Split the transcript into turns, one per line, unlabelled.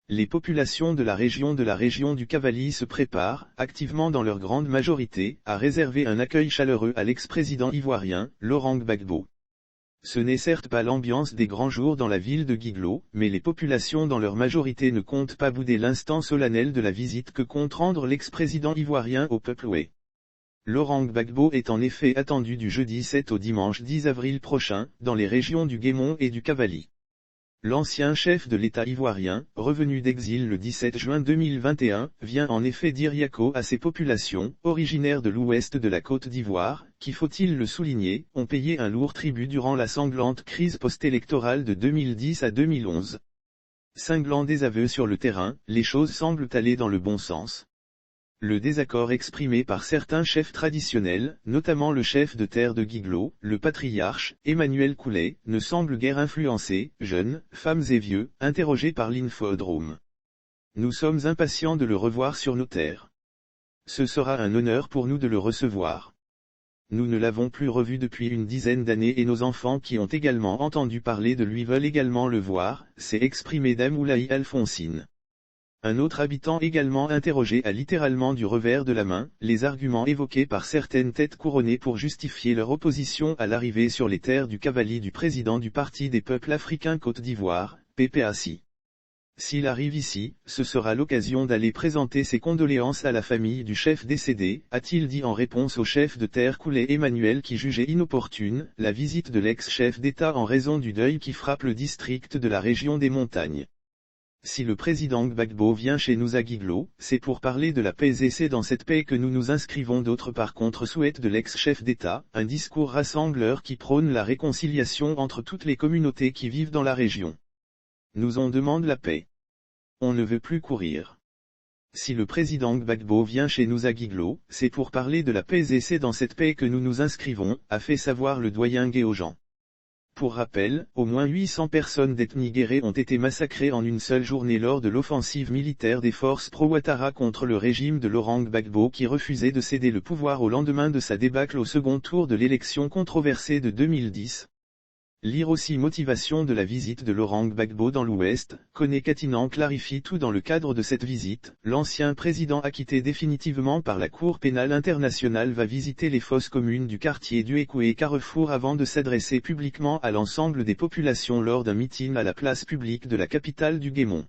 Les populations de la région du Cavally se préparent, activement dans leur grande majorité, à réserver un accueil chaleureux à l'ex-président ivoirien, Laurent Gbagbo. Ce n'est certes pas l'ambiance des grands jours dans la ville de Guiglo, mais les populations dans leur majorité ne comptent pas bouder l'instant solennel de la visite que compte rendre l'ex-président ivoirien au peuple oué. Laurent Gbagbo est en effet attendu du jeudi 7 au dimanche 10 avril prochain, dans les régions du Guémon et du Cavally. L'ancien chef de l'État ivoirien, revenu d'exil le 17 juin 2021, vient en effet dire yako à ces populations, originaires de l'ouest de la Côte d'Ivoire, qui, faut-il le souligner, ont payé un lourd tribut durant la sanglante crise post-électorale de 2010 à 2011. Cinglant désaveu sur le terrain, les choses semblent aller dans le bon sens. Le désaccord exprimé par certains chefs traditionnels, notamment le chef de terre de Guiglo, le patriarche, Emmanuel Coulet, ne semble guère influencer, jeunes, femmes et vieux, interrogés par l'Infodrome. Nous sommes impatients de le revoir sur nos terres. Ce sera un honneur pour nous de le recevoir. Nous ne l'avons plus revu depuis une dizaine d'années et nos enfants qui ont également entendu parler de lui veulent également le voir, s'est exprimé Dame Oulaï Alphonsine. Un autre habitant également interrogé a littéralement du revers de la main, les arguments évoqués par certaines têtes couronnées pour justifier leur opposition à l'arrivée sur les terres du Cavally du président du Parti des peuples africains Côte d'Ivoire, PPAC. S'il arrive ici, ce sera l'occasion d'aller présenter ses condoléances à la famille du chef décédé, a-t-il dit en réponse au chef de terre Coulet Emmanuel qui jugeait inopportune la visite de l'ex-chef d'État en raison du deuil qui frappe le district de la région des montagnes. Si le président Gbagbo vient chez nous à Guiglo, c'est pour parler de la paix et c'est dans cette paix que nous nous inscrivons. D'autres par contre souhaitent de l'ex-chef d'État, un discours rassembleur qui prône la réconciliation entre toutes les communautés qui vivent dans la région. Nous on demande la paix. On ne veut plus courir. Si le président Gbagbo vient chez nous à Guiglo, c'est pour parler de la paix et c'est dans cette paix que nous nous inscrivons, a fait savoir le doyen Guéojan. Pour rappel, au moins 800 personnes d'ethnie guérée ont été massacrées en une seule journée lors de l'offensive militaire des forces pro-Ouattara contre le régime de Laurent Gbagbo qui refusait de céder le pouvoir au lendemain de sa débâcle au second tour de l'élection controversée de 2010. Lire aussi motivation de la visite de Laurent Gbagbo dans l'Ouest, Koné Katinan clarifie tout dans le cadre de cette visite, l'ancien président acquitté définitivement par la Cour pénale internationale va visiter les fosses communes du quartier du Écoué Carrefour avant de s'adresser publiquement à l'ensemble des populations lors d'un meeting à la place publique de la capitale du Guémon.